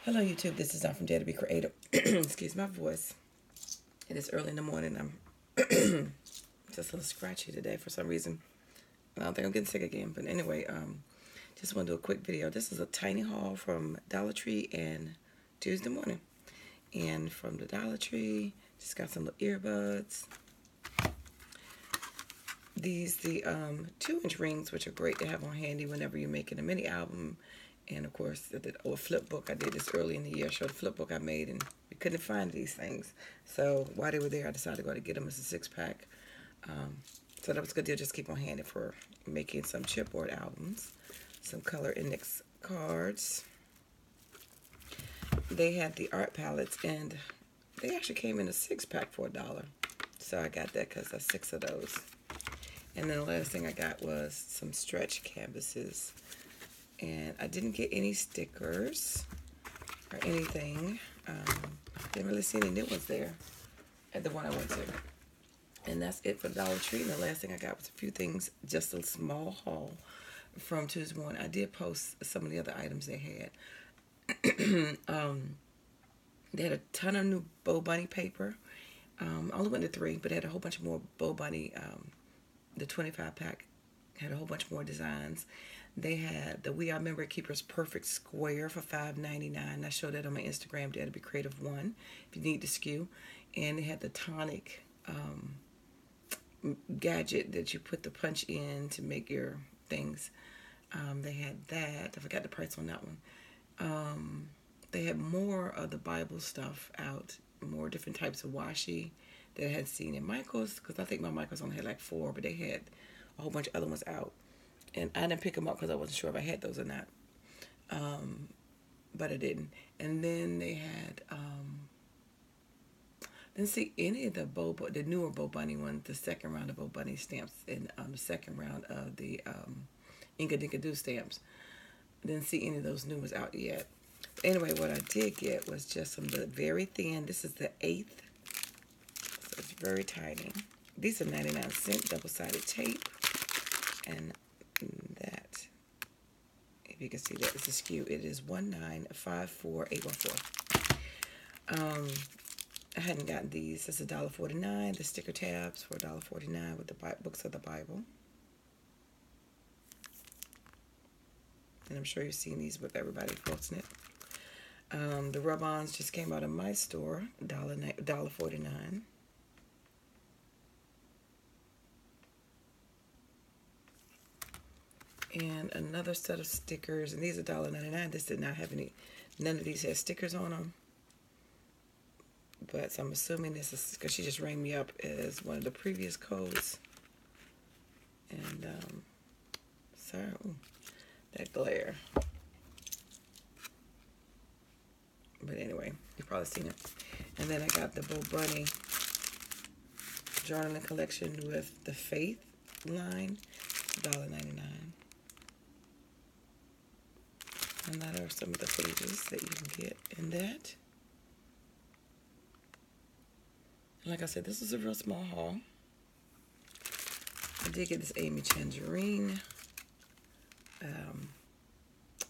Hello YouTube, this is Don from DaretoBeCreative. Excuse my voice. It is early in the morning. I'm just a little scratchy today for some reason. I don't think I'm getting sick again, but anyway, just want to do a quick video. This is a tiny haul from Dollar Tree and Tuesday morning. And from the Dollar Tree, just got some little earbuds. These, the 2-inch rings, which are great to have on handy whenever you're making a mini album. And of course, a flip book. I did this early in the year. I showed a flip book I made, and we couldn't find these things. So while they were there, I decided to go to get them as a 6-pack. So that was a good deal. Just keep on handy for making some chipboard albums. Some color index cards. They had the art palettes, and they actually came in a 6-pack for $1. So I got that because there's 6 of those. And then the last thing I got was some stretch canvases. And I didn't get any stickers or anything. Didn't really see any new ones there at the one I went to. And that's it for Dollar Tree. And the last thing I got was a few things, just a small haul from Tuesday morning. I did post some of the other items they had. They had a ton of new BoBunny paper. I only went to 3, but they had a whole bunch more BoBunny. The 25-pack had a whole bunch more designs. They had the We Are Memory Keepers Perfect Square for $5.99. I showed that on my Instagram, DaretoBeCreative1, if you need the SKU. And they had the tonic gadget that you put the punch in to make your things. They had that. I forgot the price on that one. They had more of the Bible stuff out, more different types of washi that I had seen in Michael's, because I think my Michael's only had like 4, but they had a whole bunch of other ones out. And I didn't pick them up because I wasn't sure if I had those or not. But I didn't. And then they had, didn't see any of the newer BoBunny ones, the second round of BoBunny stamps, and the second round of the Inka Dinka Doo stamps. Didn't see any of those new ones out yet. But anyway, what I did get was just some of the very thin. This is the 8th. So it's very tiny. These are 99-cent double-sided tape. And that, if you can see that, is the SKU. It is 1954814. I hadn't gotten these. This is $1.49. The sticker tabs for $1.49 with the books of the Bible. And I'm sure you've seen these with everybody posting it. The rub-ons just came out of my store, $1.49. And another set of stickers, and these are $1.99. This did not have any, none of these had stickers on them. But so I'm assuming this is because she just rang me up as one of the previous codes. And, sorry, ooh, that glare. But anyway, you've probably seen it. And then I got the BoBunny journaling collection with the Faith line, $1.99. And that are some of the pages that you can get in that. And like I said, this is a real small haul. I did get this Amy Tangerine. I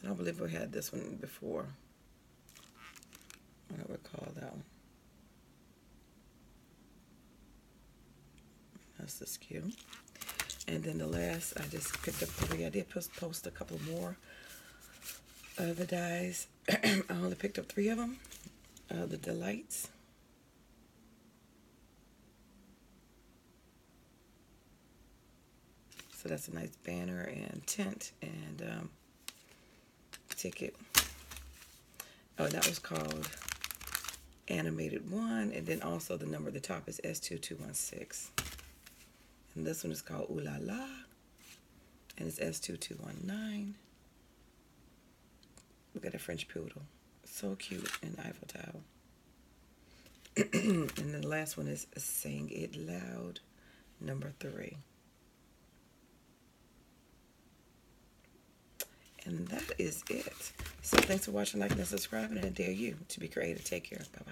don't believe we had this one before. I don't recall that one. That's the SKU. And then the last, I just picked up 3. I did post a couple more of the dies. I only picked up 3 of them. The Delights. So that's a nice banner and tent and ticket. Oh, that was called Animated 1. And then also the number at the top is S2216. And this one is called Ooh La La. And it's S2219. Look at a French poodle. So cute in Eiffel Tower. And then the last one is Saying It Loud, number 3. And that is it. So thanks for watching, liking, and subscribing. And I dare you to be creative. Take care. Bye-bye.